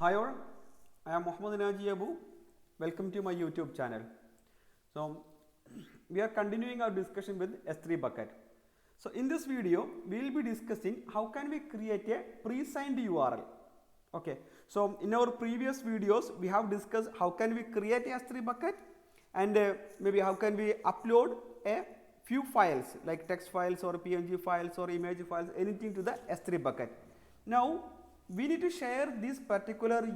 Hi all, I am Mohammed Naji Abu. Welcome to my YouTube channel. So, we are continuing our discussion with S3 bucket. So, in this video, we will be discussing how can we create a presigned URL. Okay. So, in our previous videos, we have discussed how can we create a S3 bucket and maybe how can we upload a few files like text files or PNG files or image files, anything to the S3 bucket. Now, we need to share this particular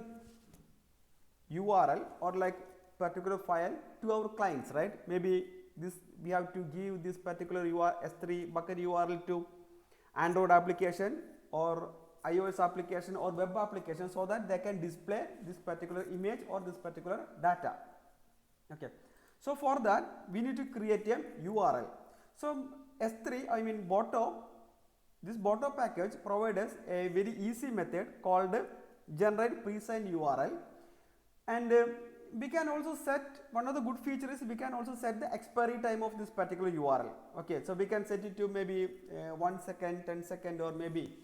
URL or like particular file to our clients, right? Maybe this we have to give this particular S3 bucket URL to Android application or iOS application or web application so that they can display this particular image or this particular data. Okay. So for that we need to create a URL. So S3, I mean Boto, this Boto package provides us a very easy method called generate presigned URL, and we can also set, one of the good features is we can also set the expiry time of this particular URL. Okay, so we can set it to maybe 1 second, 10 seconds, or maybe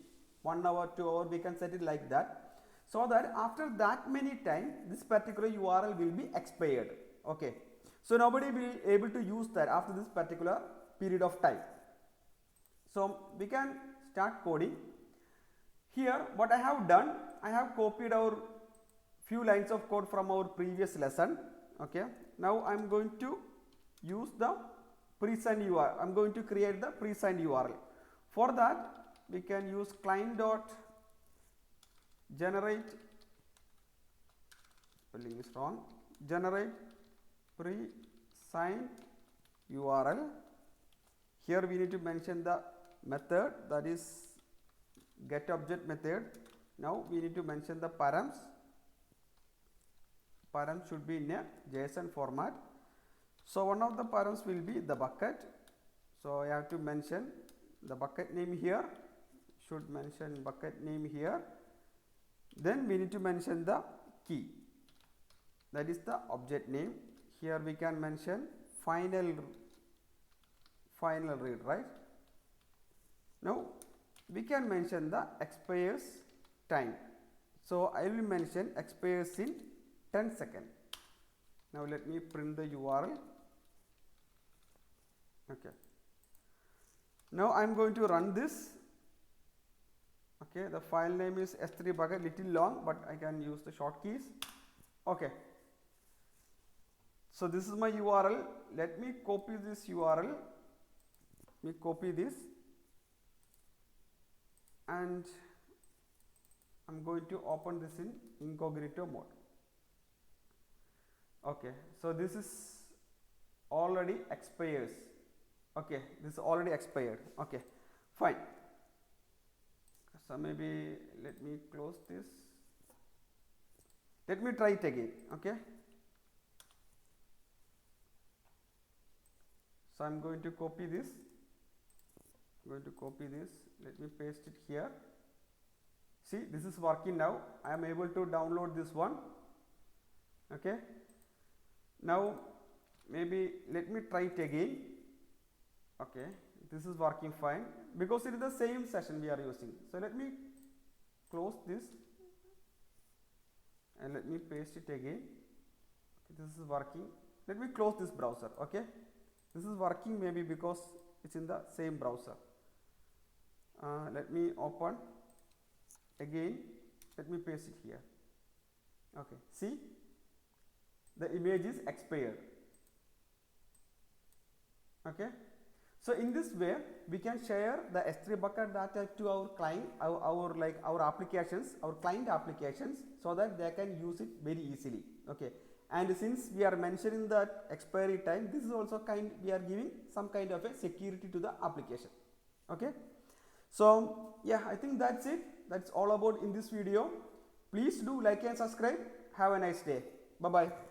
1 hour, 2 hours, we can set it like that, so that after that many time this particular URL will be expired. Okay, so nobody will be able to use that after this particular period of time. So we can start coding. Here what I have done, I have copied our few lines of code from our previous lesson. Okay, now I am going to use the presigned URL. I am going to create the presigned URL. For that we can use client.generate, spelling is wrong, generate presigned URL. Here we need to mention the method, that is get object method. Now we need to mention the params. Params should be in a JSON format. So one of the params will be the bucket. So I have to mention the bucket name here, should mention bucket name here. Then we need to mention the key, that is the object name. Here we can mention final read, right? Now we can mention the expires time. So I will mention expires in 10 seconds. Now let me print the URL. Okay. Now I am going to run this. Okay, the file name is S3 bucket, little long, but I can use the short keys. Okay. So this is my URL. Let me copy this URL. Let me copy this, and I am going to open this in incognito mode. Okay, so this is already expires. Okay, this is already expired. Okay, fine. So maybe let me close this. Let me try it again. Okay. So I am going to copy this. Let me paste it here. See, this is working now. I am able to download this one. Okay. Now maybe let me try it again. Okay, this is working fine because it is the same session we are using. So let me close this and let me paste it again. Okay, this is working. Let me close this browser. Okay, this is working maybe because it's in the same browser. Let me open again. Let me paste it here. Okay, see, the image is expired. Okay, so in this way we can share the S3 bucket data to our client, our applications, our client applications, so that they can use it very easily. Okay, and since we are mentioning that expiry time, this is also we are giving some kind of a security to the application. Okay, so yeah, I think that's it. That's all about in this video. Please do like and subscribe. Have a nice day. Bye bye.